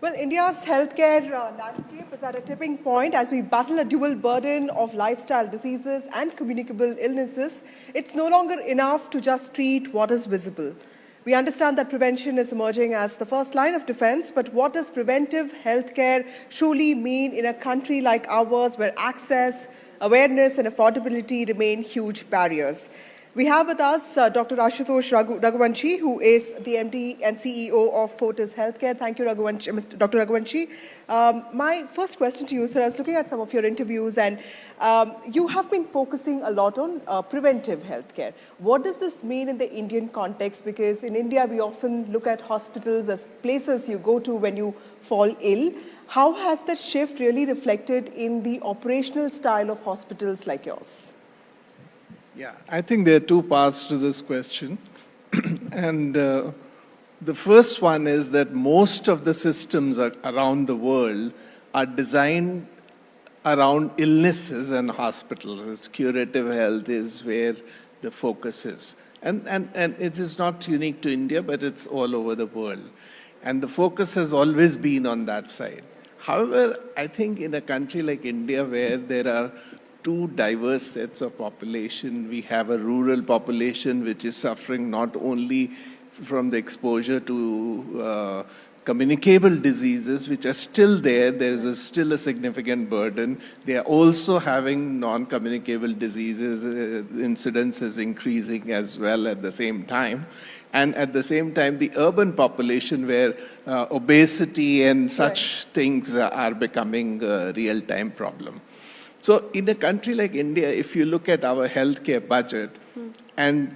Well, India's healthcare landscape is at a tipping point as we battle a dual burden of lifestyle diseases and communicable illnesses. It's no longer enough to just treat what is visible. We understand that prevention is emerging as the first line of defense, but what does preventive healthcare truly mean in a country like ours where access, awareness and affordability remain huge barriers? We have with us Dr. Ashutosh Raghuvanshi, who is the MD and CEO of Fortis Healthcare. Thank you, Dr. Raghuvanshi. My first question to you, sir, I was looking at some of your interviews and you have been focusing a lot on preventive healthcare. What does this mean in the Indian context? Because in India, we often look at hospitals as places you go to when you fall ill. How has that shift really reflected in the operational style of hospitals like yours? Yeah, I think there are two parts to this question. And the first one is that most of the systems around the world are designed around illnesses and hospitals. It's curative health is where the focus is. And it is not unique to India, but it's all over the world. And the focus has always been on that side. However, I think in a country like India where there are two diverse sets of population. We have a rural population which is suffering not only from the exposure to communicable diseases which are still there. There is still a significant burden. They are also having non-communicable diseases. Incidence is increasing as well at the same time. And at the same time, the urban population where obesity and such things are becoming a real-time problem. So in a country like India, if you look at our healthcare budget, and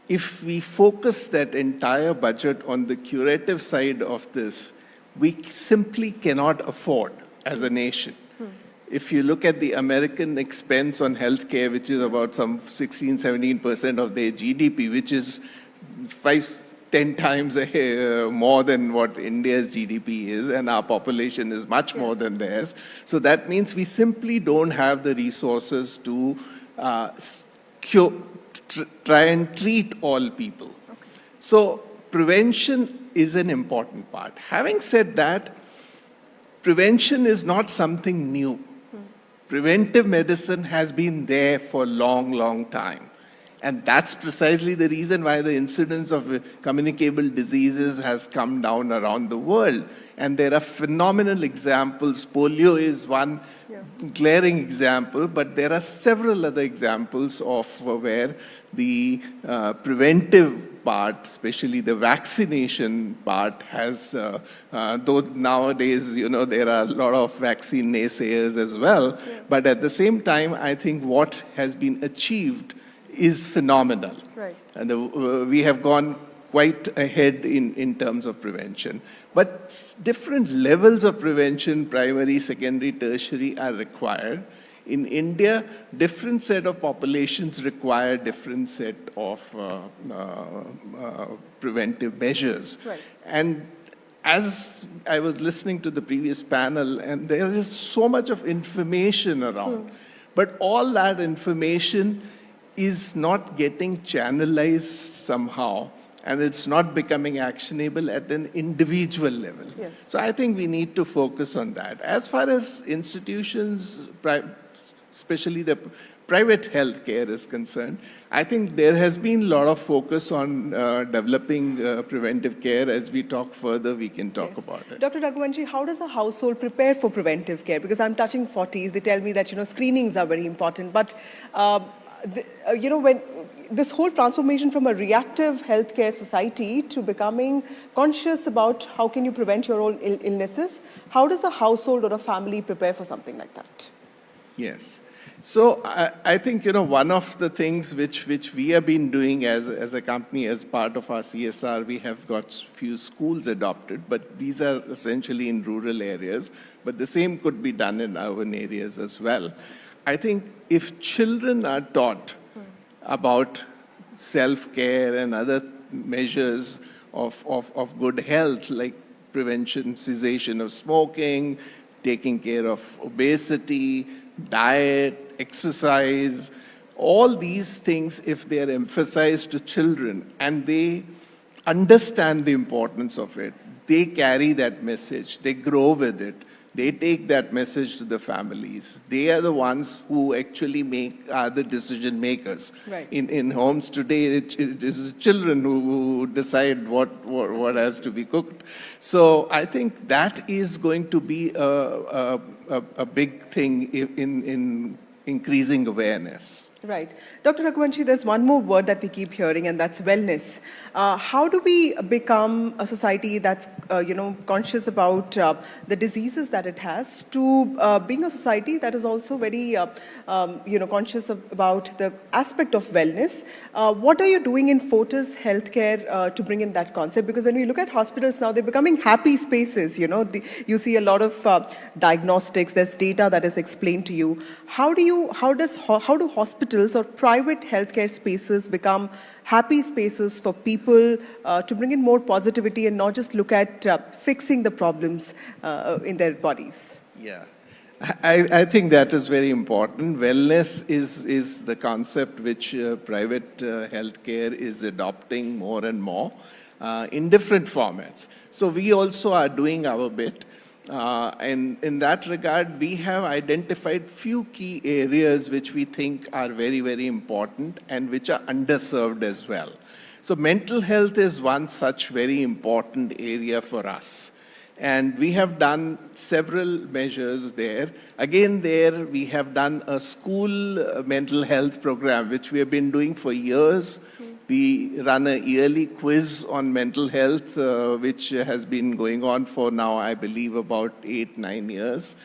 if we focus that entire budget on the curative side of this, we simply cannot afford as a nation. If you look at the American expense on healthcare, which is about some 16-17% of their GDP, which is 10 times more than what India's GDP is, and our population is much more than theirs. So that means we simply don't have the resources to try and treat all people. Okay. So prevention is an important part. Having said that, prevention is not something new. Preventive medicine has been there for a long, long time. And that's precisely the reason why the incidence of communicable diseases has come down around the world. And there are phenomenal examples. Polio is one glaring example, but there are several other examples of where the preventive part, especially the vaccination part, has, though nowadays, there are a lot of vaccine naysayers as well. Yeah. But at the same time, I think what has been achieved is phenomenal. Right. And we have gone quite ahead in terms of prevention. But different levels of prevention, primary, secondary, tertiary, are required. In India, different set of populations require different set of preventive measures. Right. And as I was listening to the previous panel, and there is so much of information around, but all that information is not getting channelized somehow, and it's not becoming actionable at an individual level. Yes. So I think we need to focus on that. As far as institutions, especially the private healthcare is concerned, I think there has been a lot of focus on developing preventive care. As we talk further, we can talk about it. Dr. Raghuvanshi, how does a household prepare for preventive care? Because I'm touching 40s, they tell me that screenings are very important, but when this whole transformation from a reactive healthcare society to becoming conscious about how can you prevent your own illnesses, how does a household or a family prepare for something like that? Yes. So I think, one of the things which we have been doing as a company, as part of our CSR, we have got few schools adopted, but these are essentially in rural areas, but the same could be done in urban areas as well. I think if children are taught about self-care and other measures of good health, like prevention, cessation of smoking, taking care of obesity, diet, exercise, all these things, if they are emphasized to children and they understand the importance of it, they carry that message, they grow with it. They take that message to the families. They are the ones who actually are the decision makers. Right. In homes today, it is children who decide what has to be cooked. So I think that is going to be a big thing in increasing awareness. Right. Dr. Raghuvanshi, there's one more word that we keep hearing, and that's wellness. How do we become a society that's, conscious about the diseases that it has, to being a society that is also very, conscious about the aspect of wellness? What are you doing in Fortis Healthcare to bring in that concept? Because when we look at hospitals now, they're becoming happy spaces. You see a lot of diagnostics. There's data that is explained to you. How do hospitals or private healthcare spaces become happy spaces for people to bring in more positivity and not just look at fixing the problems in their bodies? Yeah, I think that is very important. Wellness is the concept which private healthcare is adopting more and more in different formats. So we also are doing our bit. And in that regard, we have identified few key areas which we think are very, very important and which are underserved as well. So mental health is one such very important area for us. And we have done several measures there. Again, there we have done a school mental health program, which we have been doing for years. We run a yearly quiz on mental health, which has been going on for now, I believe, about 8-9 years.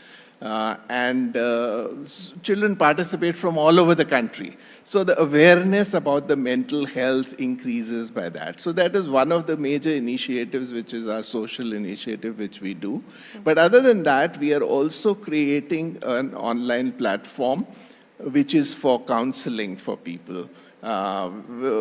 Children participate from all over the country. So the awareness about the mental health increases by that. So that is one of the major initiatives, which is our social initiative, which we do. But other than that, we are also creating an online platform, which is for counseling for people.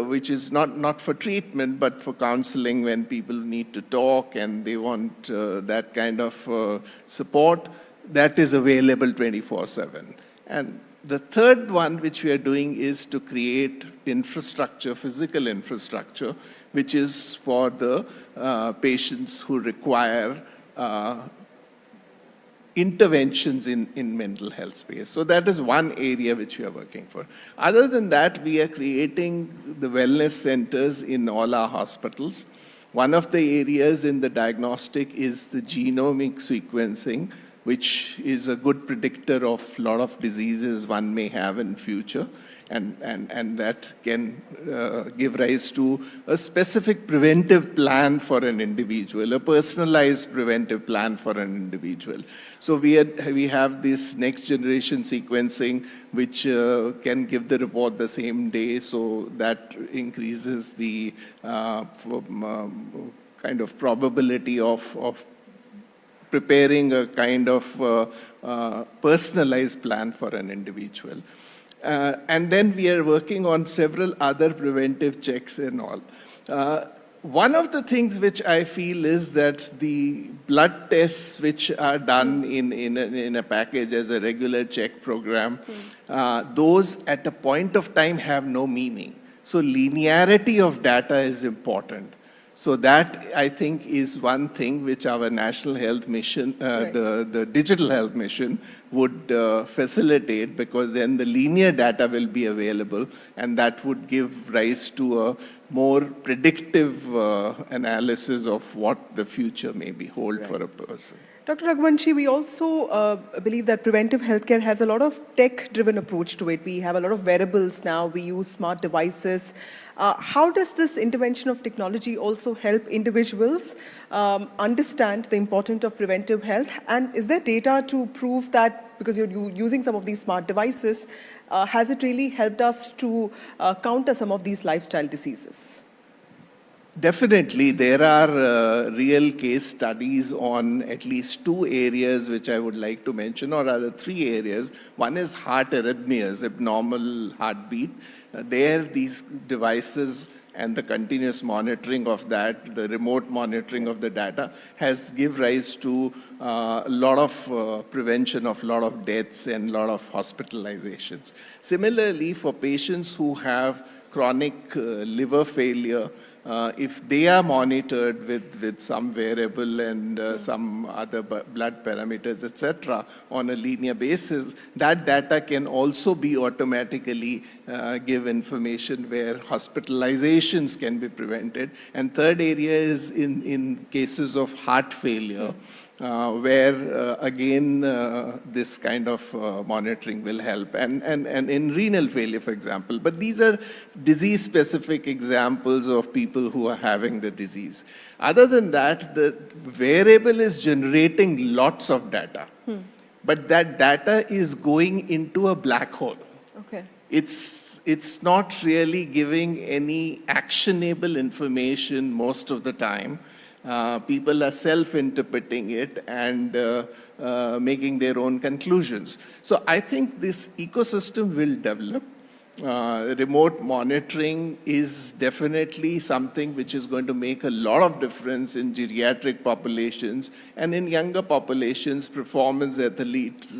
Which is not for treatment, but for counseling when people need to talk and they want that kind of support. That is available 24/7. And the third one which we are doing is to create infrastructure, physical infrastructure, which is for the patients who require interventions in mental health space. So that is one area which we are working for. Other than that, we are creating the wellness centers in all our hospitals. One of the areas in the diagnostic is the genomic sequencing, which is a good predictor of a lot of diseases one may have in future. And that can give rise to a specific preventive plan for an individual, a personalized preventive plan for an individual. So we have this next generation sequencing, which can give the report the same day, so that increases the kind of probability of preparing a kind of personalized plan for an individual. And then we are working on several other preventive checks and all. One of the things which I feel is that the blood tests which are done in a package as a regular check program, those at a point of time have no meaning. So linearity of data is important. So that, I think, is one thing which our national health mission, the digital health mission, would facilitate, because then the linear data will be available, and that would give rise to a more predictive analysis of what the future may hold for a person. Dr. Raghuvanshi, we also believe that preventive healthcare has a lot of tech-driven approach to it. We have a lot of wearables now. We use smart devices. How does this intervention of technology also help individuals understand the importance of preventive health? And is there data to prove that, because you're using some of these smart devices, has it really helped us to counter some of these lifestyle diseases? Definitely, there are real case studies on at least two areas which I would like to mention, or rather three areas. One is heart arrhythmias, abnormal heartbeat. There, these devices and the continuous monitoring of that, the remote monitoring of the data, has give rise to a lot of prevention of a lot of deaths and a lot of hospitalizations. Similarly, for patients who have chronic liver failure, if they are monitored with some variable and some other blood parameters, etc., on a linear basis, that data can also be automatically give information where hospitalizations can be prevented. And third area is in cases of heart failure. Where again this kind of monitoring will help, and in renal failure, for example. But these are disease-specific examples of people who are having the disease. Other than that, the variable is generating lots of data, but that data is going into a black hole. Okay. It's not really giving any actionable information most of the time. People are self-interpreting it and making their own conclusions. So I think this ecosystem will develop. Remote monitoring is definitely something which is going to make a lot of difference in geriatric populations and in younger populations, performance athletes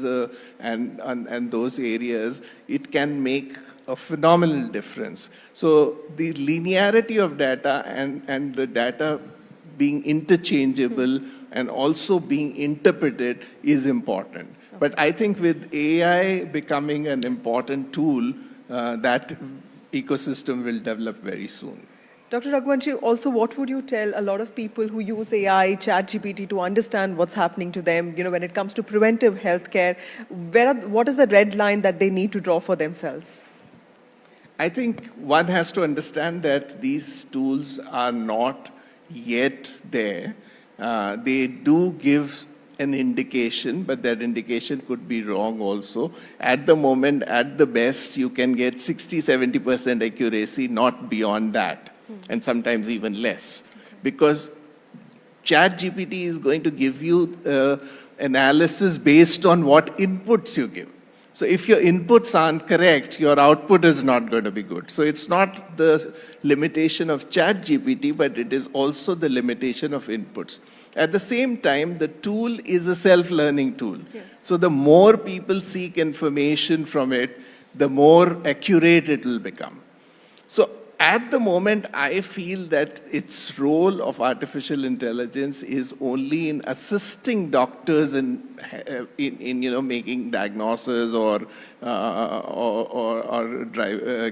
and those areas. It can make a phenomenal difference. So the linearity of data and the data being interchangeable and also being interpreted is important. Okay. But I think with AI becoming an important tool, that ecosystem will develop very soon. Dr. Raghuvanshi, also what would you tell a lot of people who use AI, ChatGPT to understand what's happening to them, when it comes to preventive healthcare? What is the red line that they need to draw for themselves? I think one has to understand that these tools are not yet there. They do give an indication, but that indication could be wrong also. At the moment, at the best, you can get 60-70% accuracy, not beyond that, and sometimes even less. Okay. Because ChatGPT is going to give you analysis based on what inputs you give. So if your inputs aren't correct, your output is not going to be good. So it's not the limitation of ChatGPT, but it is also the limitation of inputs. At the same time, the tool is a self-learning tool. Yeah. So the more people seek information from it, the more accurate it will become. So at the moment, I feel that its role of artificial intelligence is only in assisting doctors in making diagnosis or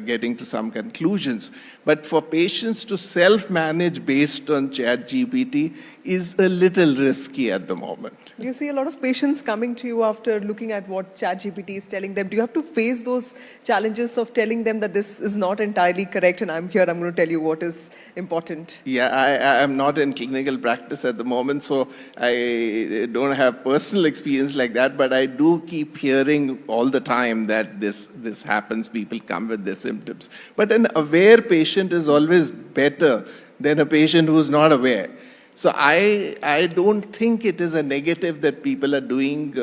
getting to some conclusions. But for patients to self-manage based on ChatGPT is a little risky at the moment. Do you see a lot of patients coming to you after looking at what ChatGPT is telling them? Do you have to face those challenges of telling them that this is not entirely correct and I'm here, I'm going to tell you what is important? Yeah, I am not in clinical practice at the moment, so I don't have personal experience like that, but I do keep hearing all the time that this happens, people come with their symptoms. But an aware patient is always better than a patient who's not aware. So I don't think it is a negative that people are doing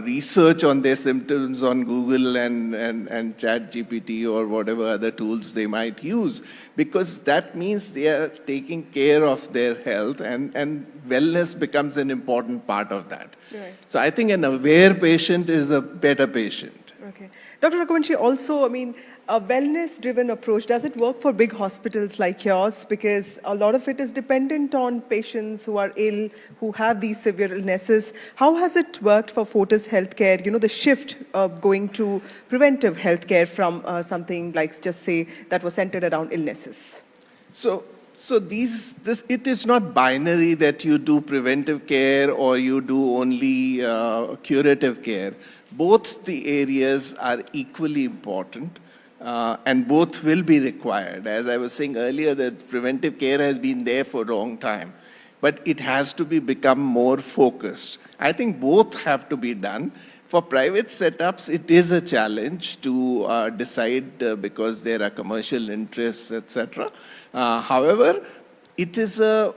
research on their symptoms on Google and ChatGPT or whatever other tools they might use, because that means they are taking care of their health and wellness becomes an important part of that. Right. So I think an aware patient is a better patient. Okay. Dr. Raghuvanshi, also, a wellness-driven approach, does it work for big hospitals like yours? Because a lot of it is dependent on patients who are ill, who have these severe illnesses. How has it worked for Fortis Healthcare, the shift of going to preventive healthcare from something like, just say, that was centered around illnesses? So it is not binary that you do preventive care or you do only curative care. Both the areas are equally important. And both will be required. As I was saying earlier, that preventive care has been there for a long time, but it has to become more focused. I think both have to be done. For private setups, it is a challenge to decide because there are commercial interests, etc. However, it is a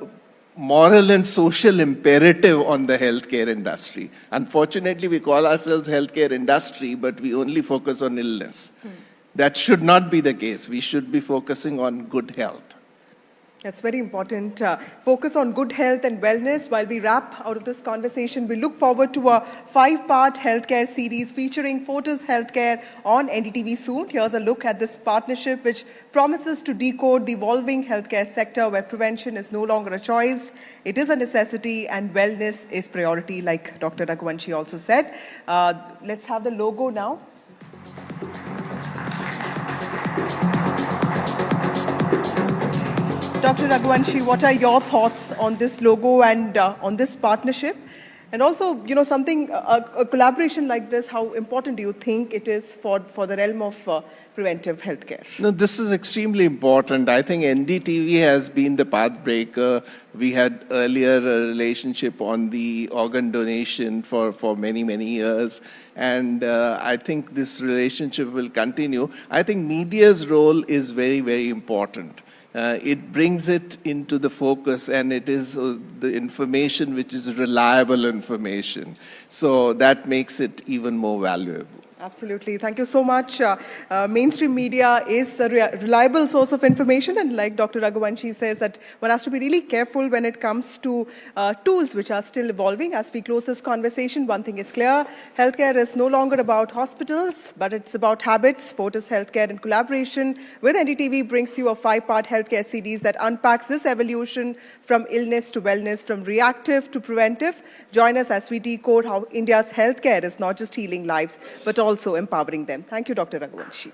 moral and social imperative on the healthcare industry. Unfortunately, we call ourselves healthcare industry, but we only focus on illness. That should not be the case. We should be focusing on good health. That's very important. Focus on good health and wellness. While we wrap out of this conversation, we look forward to a 5-part healthcare series featuring Fortis Healthcare on NDTV soon. Here's a look at this partnership which promises to decode the evolving healthcare sector where prevention is no longer a choice, it is a necessity, and wellness is priority, like Dr. Raghuvanshi also said. Let's have the logo now. Dr. Raghuvanshi, what are your thoughts on this logo and on this partnership? And also, a collaboration like this, how important do you think it is for the realm of preventive healthcare? No, this is extremely important. I think NDTV has been the path breaker. We had earlier a relationship on the organ donation for many, many years. And I think this relationship will continue. I think media's role is very, very important. It brings it into the focus, and it is the information which is reliable information. So that makes it even more valuable. Absolutely. Thank you so much. Mainstream media is a reliable source of information, and like Dr. Raghuvanshi says, that one has to be really careful when it comes to tools which are still evolving. As we close this conversation, one thing is clear: healthcare is no longer about hospitals, but it's about habits. Fortis Healthcare, in collaboration with NDTV, brings you a 5-part healthcare series that unpacks this evolution from illness to wellness, from reactive to preventive. Join us as we decode how India's healthcare is not just healing lives, but also empowering them. Thank you, Dr. Raghuvanshi.